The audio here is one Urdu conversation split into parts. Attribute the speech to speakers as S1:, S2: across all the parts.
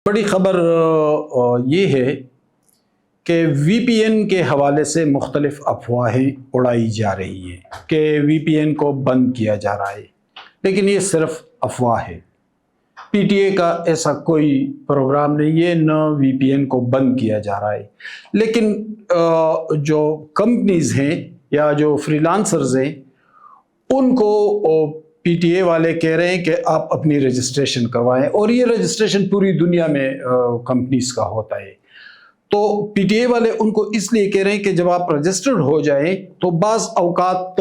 S1: بڑی خبر یہ ہے کہ وی پی این کے حوالے سے مختلف افواہیں اڑائی جا رہی ہیں کہ وی پی این کو بند کیا جا رہا ہے، لیکن یہ صرف افواہ ہے۔ پی ٹی اے کا ایسا کوئی پروگرام نہیں ہے، نہ وی پی این کو بند کیا جا رہا ہے۔ لیکن جو کمپنیز ہیں یا جو فری لانسرز ہیں ان کو پی ٹی اے والے کہہ رہے ہیں کہ آپ اپنی رجسٹریشن کروائیں، اور یہ رجسٹریشن پوری دنیا میں کمپنیز کا ہوتا ہے۔ تو پی ٹی اے والے ان کو اس لیے کہہ رہے ہیں کہ جب آپ رجسٹرڈ ہو جائیں تو بعض اوقات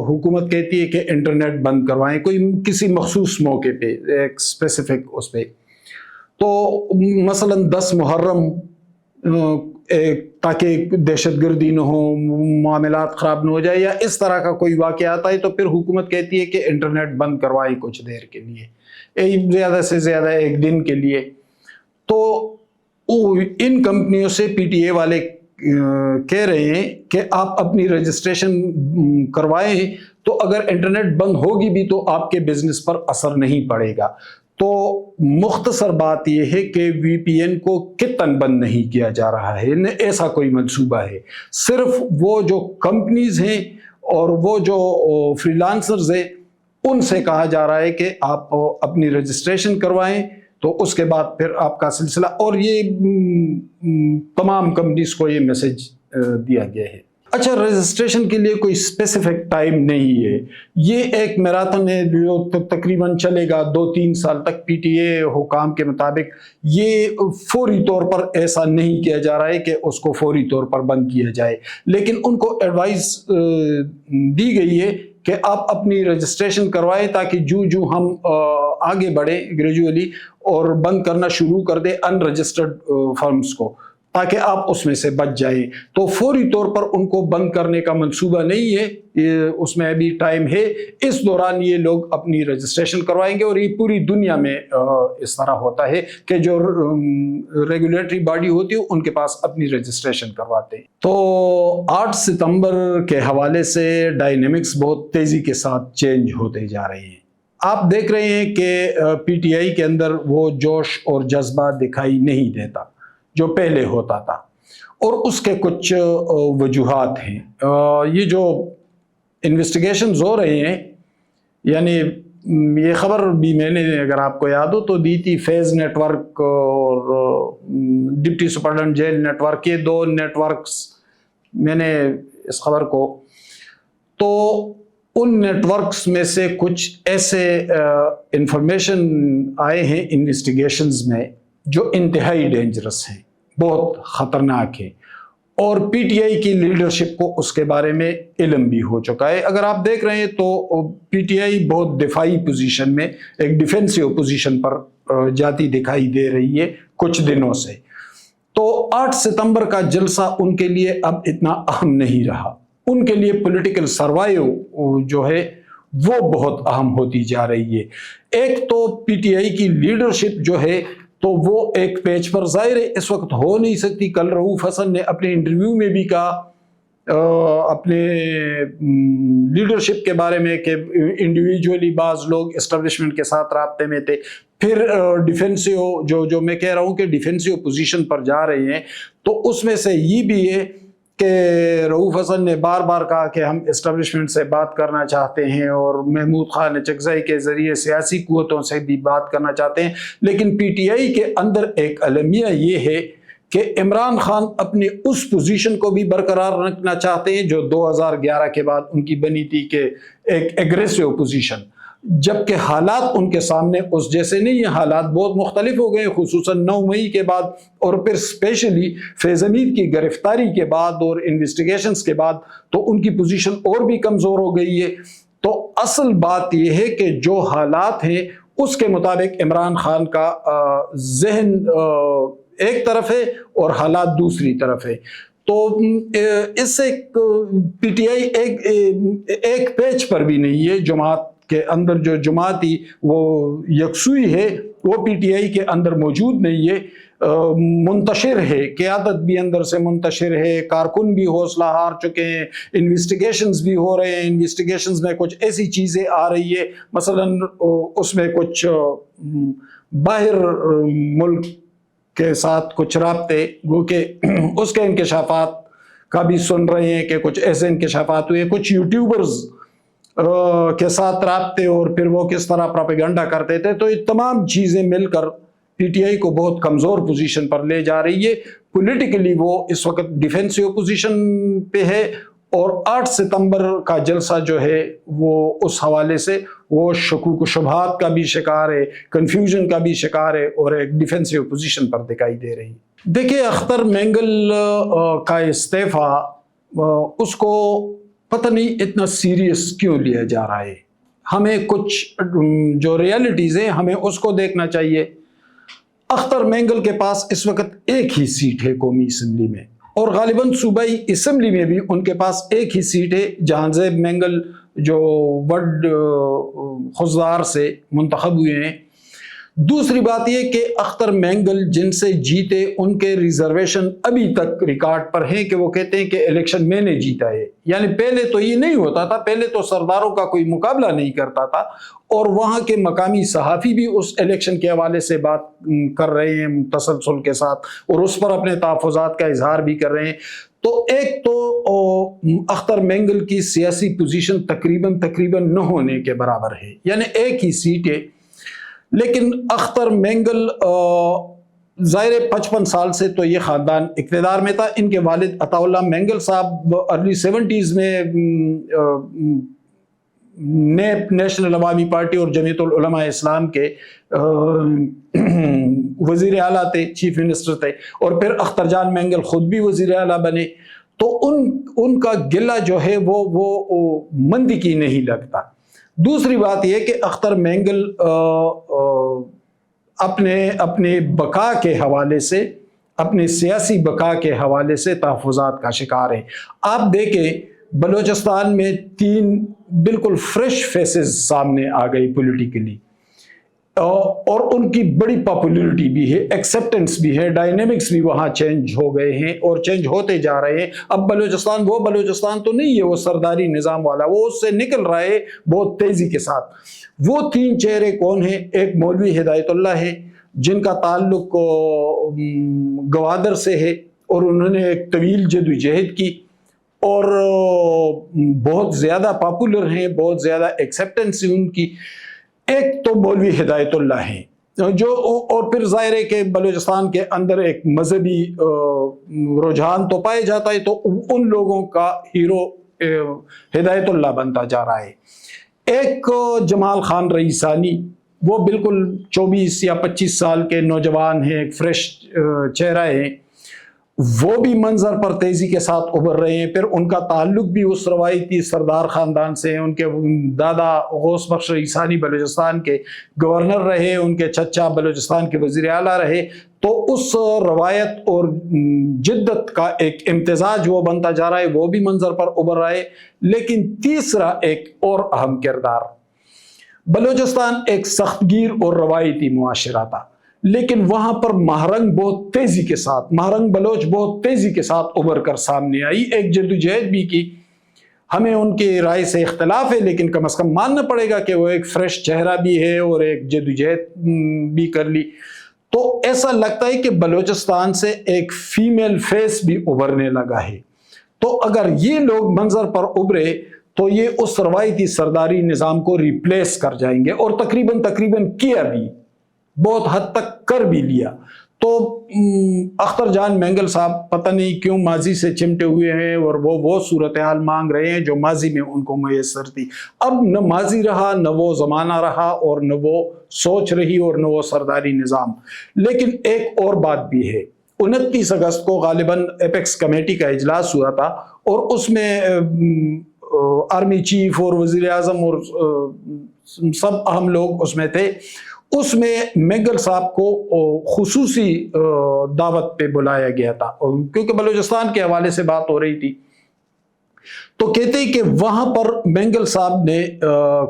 S1: حکومت کہتی ہے کہ انٹرنیٹ بند کروائیں کوئی کسی مخصوص موقع پہ، ایک اسپیسیفک اس پہ۔ تو مثلا 10 محرم تاکہ دہشت گردی نہ ہو، معاملات خراب نہ ہو جائے، یا اس طرح کا کوئی واقعہ آتا ہے تو پھر حکومت کہتی ہے کہ انٹرنیٹ بند کروائیں کچھ دیر کے لیے، زیادہ سے زیادہ 1 دن کے لیے۔ تو ان کمپنیوں سے پی ٹی اے والے کہہ رہے ہیں کہ آپ اپنی رجسٹریشن کروائیں، تو اگر انٹرنیٹ بند ہوگی بھی تو آپ کے بزنس پر اثر نہیں پڑے گا۔ تو مختصر بات یہ ہے کہ وی پی این کو کتن بند نہیں کیا جا رہا ہے، نہ ایسا کوئی منصوبہ ہے۔ صرف وہ جو کمپنیز ہیں اور وہ جو فری لانسرز ہیں ان سے کہا جا رہا ہے کہ آپ اپنی رجسٹریشن کروائیں، تو اس کے بعد پھر آپ کا سلسلہ، اور یہ تمام کمپنیز کو یہ میسج دیا گیا ہے۔ اچھا، رجسٹریشن کے لیے کوئی اسپیسیفک ٹائم نہیں ہے، یہ ایک میراتھن ہے جو تقریباً چلے گا 2-3 سال تک۔ پی ٹی اے حکام کے مطابق یہ فوری طور پر ایسا نہیں کیا جا رہا ہے کہ اس کو فوری طور پر بند کیا جائے، لیکن ان کو ایڈوائز دی گئی ہے کہ آپ اپنی رجسٹریشن کروائیں تاکہ جو ہم آگے بڑھیں گریجولی اور بند کرنا شروع کر دیں ان رجسٹرڈ فرمز کو، تاکہ آپ اس میں سے بچ جائیں۔ تو فوری طور پر ان کو بند کرنے کا منصوبہ نہیں ہے، اس میں ابھی ٹائم ہے۔ اس دوران یہ لوگ اپنی رجسٹریشن کروائیں گے، اور یہ پوری دنیا میں اس طرح ہوتا ہے کہ جو ریگولیٹری باڈی ہوتی ہے ان کے پاس اپنی رجسٹریشن کرواتے ہیں۔ تو 8 ستمبر کے حوالے سے ڈائنامکس بہت تیزی کے ساتھ چینج ہوتے جا رہے ہیں۔ آپ دیکھ رہے ہیں کہ پی ٹی آئی کے اندر وہ جوش اور جذبہ دکھائی نہیں دیتا جو پہلے ہوتا تھا، اور اس کے کچھ وجوہات ہیں۔ یہ جو انویسٹیگیشنز ہو رہے ہیں، یعنی یہ خبر بھی میں نے اگر آپ کو یاد ہو تو دی تھی، فیض نیٹ ورک اور deputy superintendent jail network, یہ 2 نیٹ ورکس میں نے اس خبر کو، تو ان نیٹ ورکس میں سے کچھ ایسے انفارمیشن آئے ہیں انویسٹیگیشنز میں جو انتہائی ڈینجرس ہیں، بہت خطرناک ہیں، اور پی ٹی آئی کی لیڈرشپ کو اس کے بارے میں علم بھی ہو چکا ہے۔ اگر آپ دیکھ رہے ہیں تو پی ٹی آئی بہت دفاعی پوزیشن میں، ایک ڈیفینسیو پوزیشن پر جاتی دکھائی دے رہی ہے کچھ دنوں سے۔ تو 8 ستمبر کا جلسہ ان کے لیے اب اتنا اہم نہیں رہا، ان کے لیے پولیٹیکل سروائیو جو ہے وہ بہت اہم ہوتی جا رہی ہے۔ ایک تو پی ٹی آئی کی لیڈرشپ جو ہے تو وہ ایک پیج پر ظاہر ہے اس وقت ہو نہیں سکتی۔ کل رؤوف حسن نے اپنے انٹرویو میں بھی کہا اپنے لیڈرشپ کے بارے میں کہ انڈیویجولی بعض لوگ اسٹیبلشمنٹ کے ساتھ رابطے میں تھے، پھر ڈیفینسیو جو میں کہہ رہا ہوں کہ ڈیفینسیو پوزیشن پر جا رہے ہیں۔ تو اس میں سے یہ بھی ہے کہ رؤوف حسن نے بار بار کہا کہ ہم اسٹیبلشمنٹ سے بات کرنا چاہتے ہیں، اور محمود خان چغزئی کے ذریعے سیاسی قوتوں سے بھی بات کرنا چاہتے ہیں، لیکن پی ٹی آئی کے اندر ایک المیہ یہ ہے کہ عمران خان اپنی اس پوزیشن کو بھی برقرار رکھنا چاہتے ہیں جو 2011 کے بعد ان کی بنی تھی، کہ ایک ایگریسو پوزیشن، جبکہ حالات ان کے سامنے اس جیسے نہیں ہیں، حالات بہت مختلف ہو گئے، خصوصاً 9 مئی کے بعد، اور پھر اسپیشلی فیض حمید کی گرفتاری کے بعد اور انویسٹیگیشنز کے بعد تو ان کی پوزیشن اور بھی کمزور ہو گئی ہے۔ تو اصل بات یہ ہے کہ جو حالات ہیں اس کے مطابق عمران خان کا ذہن ایک طرف ہے اور حالات دوسری طرف ہے۔ تو اس سے پی ٹی آئی ایک پیج پر بھی نہیں ہے، جماعت کے اندر جو جماعتی وہ یکسوئی ہے وہ پی ٹی آئی کے اندر موجود نہیں ہے، منتشر ہے، قیادت بھی اندر سے منتشر ہے، کارکن بھی حوصلہ ہار چکے ہیں، انویسٹیگیشنز بھی ہو رہے ہیں، انویسٹیگیشنز میں کچھ ایسی چیزیں آ رہی ہے، مثلا اس میں کچھ باہر ملک کے ساتھ کچھ رابطے، گو کہ اس کے انکشافات کا بھی سن رہے ہیں کہ کچھ ایسے انکشافات ہوئے، کچھ یوٹیوبرز کے ساتھ رابطے، اور پھر وہ کس طرح پروپیگنڈا کرتے تھے. تو یہ تمام چیزیں مل کر پی ٹی آئی کو بہت کمزور پوزیشن پر لے جا رہی ہے. پولیٹیکلی وہ اس وقت ڈیفینسیو پوزیشن پہ ہے، اور 8 ستمبر کا جلسہ جو ہے وہ اس حوالے سے وہ شکوک و شبہات کا بھی شکار ہے، کنفیوژن کا بھی شکار ہے، اور ایک ڈیفینسیو پوزیشن پر دکھائی دے رہی. دیکھیں اختر مینگل کا استعفیٰ اس کو پتہ نہیں اتنا سیریس کیوں لیا جا رہا ہے. ہمیں کچھ جو ریالٹیز ہیں ہمیں اس کو دیکھنا چاہیے. اختر مینگل کے پاس اس وقت ایک ہی سیٹ ہے قومی اسمبلی میں، اور غالباً صوبائی اسمبلی میں بھی ان کے پاس ایک ہی سیٹ ہے. جہانزیب مینگل جو وڈ خضدار سے منتخب ہوئے ہیں. دوسری بات یہ کہ اختر مینگل جن سے جیتے ان کے ریزرویشن ابھی تک ریکارڈ پر ہیں کہ وہ کہتے ہیں کہ الیکشن میں نے جیتا ہے. یعنی پہلے تو یہ نہیں ہوتا تھا، پہلے تو سرداروں کا کوئی مقابلہ نہیں کرتا تھا، اور وہاں کے مقامی صحافی بھی اس الیکشن کے حوالے سے بات کر رہے ہیں تسلسل کے ساتھ، اور اس پر اپنے تحفظات کا اظہار بھی کر رہے ہیں. تو ایک تو اختر مینگل کی سیاسی پوزیشن تقریباً نہ ہونے کے برابر ہے، یعنی ایک ہی سیٹ ہے. لیکن اختر مینگل ظاہر 55 سال سے تو یہ خاندان اقتدار میں تھا. ان کے والد عطا اللہ مینگل صاحب ارلی 70s میں نیپ نیشنل عوامی پارٹی اور جمعیت العلماء اسلام کے وزیر اعلیٰ تھے، چیف منسٹر تھے، اور پھر اختر جان مینگل خود بھی وزیر اعلیٰ بنے. تو ان کا گلہ جو ہے وہ مندی کی نہیں لگتا. دوسری بات یہ کہ اختر مینگل اپنے بقا کے حوالے سے، اپنے سیاسی بقا کے حوالے سے تحفظات کا شکار ہے. آپ دیکھیں بلوچستان میں 3 بالکل فریش فیسز سامنے آ گئی پولیٹیکلی، اور ان کی بڑی پاپولیرٹی بھی ہے، ایکسیپٹنس بھی ہے، ڈائنامکس بھی وہاں چینج ہو گئے ہیں اور چینج ہوتے جا رہے ہیں. اب بلوچستان وہ بلوچستان تو نہیں ہے وہ سرداری نظام والا، وہ اس سے نکل رہا ہے بہت تیزی کے ساتھ. وہ 3 چہرے کون ہیں؟ ایک مولوی ہدایت اللہ ہے جن کا تعلق گوادر سے ہے، اور انہوں نے ایک طویل جدوجہد کی اور بہت زیادہ پاپولر ہیں، بہت زیادہ ایکسیپٹنس ہے ان کی. ایک تو مولوی ہدایت اللہ ہیں جو، اور پھر ظاہر ہے کہ بلوچستان کے اندر ایک مذہبی رجحان تو پائے جاتا ہے، تو ان لوگوں کا ہیرو ہدایت اللہ بنتا جا رہا ہے. ایک جمال خان رئیسانی، وہ بالکل 24 یا 25 سال کے نوجوان ہیں، ایک فریش چہرہ ہیں، وہ بھی منظر پر تیزی کے ساتھ ابھر رہے ہیں. پھر ان کا تعلق بھی اس روایتی سردار خاندان سے ہے. ان کے دادا غوث بخش رئیسانی بلوچستان کے گورنر رہے، ان کے چچا بلوچستان کے وزیر اعلیٰ رہے. تو اس روایت اور جدت کا ایک امتزاج وہ بنتا جا رہا ہے، وہ بھی منظر پر ابھر رہا ہے. لیکن تیسرا ایک اور اہم کردار، بلوچستان ایک سخت گیر اور روایتی معاشرہ تھا، لیکن وہاں پر مہرنگ بہت تیزی کے ساتھ، مہرنگ بلوچ بہت تیزی کے ساتھ ابھر کر سامنے آئی، ایک جدوجہد بھی کی. ہمیں ان کی رائے سے اختلاف ہے، لیکن کم از کم ماننا پڑے گا کہ وہ ایک فریش چہرہ بھی ہے اور ایک جدوجہد بھی کر لی. تو ایسا لگتا ہے کہ بلوچستان سے ایک فیمیل فیس بھی ابھرنے لگا ہے. تو اگر یہ لوگ منظر پر ابھرے تو یہ اس روایتی سرداری نظام کو ریپلیس کر جائیں گے، اور تقریباً کیا بھی، بہت حد تک کر بھی لیا. تو اختر جان مینگل صاحب پتہ نہیں کیوں ماضی سے چمٹے ہوئے ہیں، اور وہ صورتحال مانگ رہے ہیں جو ماضی میں ان کو میسر تھی. اب نہ ماضی رہا، نہ وہ زمانہ رہا، اور نہ وہ سوچ رہی، اور نہ وہ سرداری نظام. لیکن ایک اور بات بھی ہے، 29 اگست کو غالباً ایپیکس کمیٹی کا اجلاس ہوا تھا، اور اس میں آرمی چیف اور وزیر اعظم اور سب اہم لوگ اس میں تھے. اس میں مینگل صاحب کو خصوصی دعوت پہ بلایا گیا تھا، کیونکہ بلوچستان کے حوالے سے بات ہو رہی تھی. تو کہتے ہیں کہ وہاں پر مینگل صاحب نے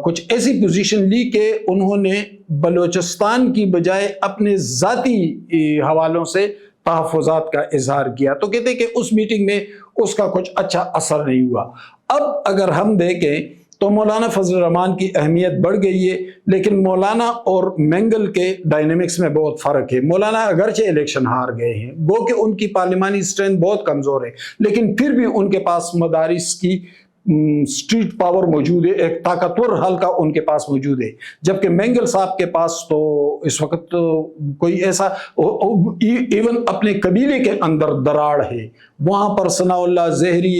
S1: کچھ ایسی پوزیشن لی کہ انہوں نے بلوچستان کی بجائے اپنے ذاتی حوالوں سے تحفظات کا اظہار کیا. تو کہتے ہیں کہ اس میٹنگ میں اس کا کچھ اچھا اثر نہیں ہوا. اب اگر ہم دیکھیں تو مولانا فضل الرحمان کی اہمیت بڑھ گئی ہے، لیکن مولانا اور مینگل کے ڈائنامکس میں بہت فرق ہے۔ مولانا اگرچہ الیکشن ہار گئے ہیں، گو کہ ان کی پارلیمانی اسٹرینتھ بہت کمزور ہے، لیکن پھر بھی ان کے پاس مدارس کی اسٹریٹ پاور موجود ہے، ایک طاقتور حلقہ ان کے پاس موجود ہے، جبکہ مینگل صاحب کے پاس تو اس وقت کوئی ایسا ایون اپنے قبیلے کے اندر دراڑ ہے، وہاں پر ثناء اللہ زہری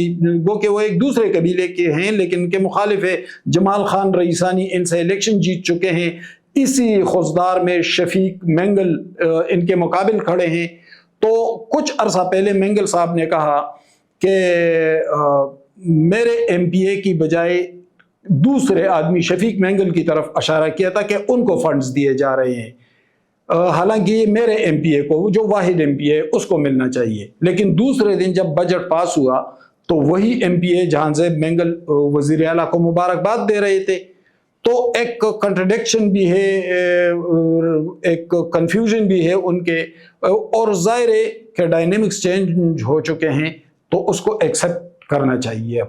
S1: وہ کہ وہ ایک دوسرے قبیلے کے ہیں لیکن ان کے مخالف ہے، جمال خان رئیسانی ان سے الیکشن جیت چکے ہیں، اسی خوزدار میں شفیق مینگل ان کے مقابل کھڑے ہیں۔ تو کچھ عرصہ پہلے مینگل صاحب نے کہا کہ میرے ایم پی اے کی بجائے دوسرے آدمی شفیق مینگل کی طرف اشارہ کیا تھا کہ ان کو فنڈز دیے جا رہے ہیں، حالانکہ یہ میرے ایم پی اے کو، جو واحد ایم پی اے اس کو ملنا چاہیے۔ لیکن دوسرے دن جب بجٹ پاس ہوا تو وہی ایم پی اے جہاں زیب مینگل وزیر اعلیٰ کو مبارکباد دے رہے تھے۔ تو ایک کنٹرڈکشن بھی ہے، ایک کنفیوژن بھی ہے ان کے، اور ظاہر ہے کہ ڈائنامکس چینج ہو چکے ہیں تو اس کو ایکسیپٹ کرنا چاہیے اب۔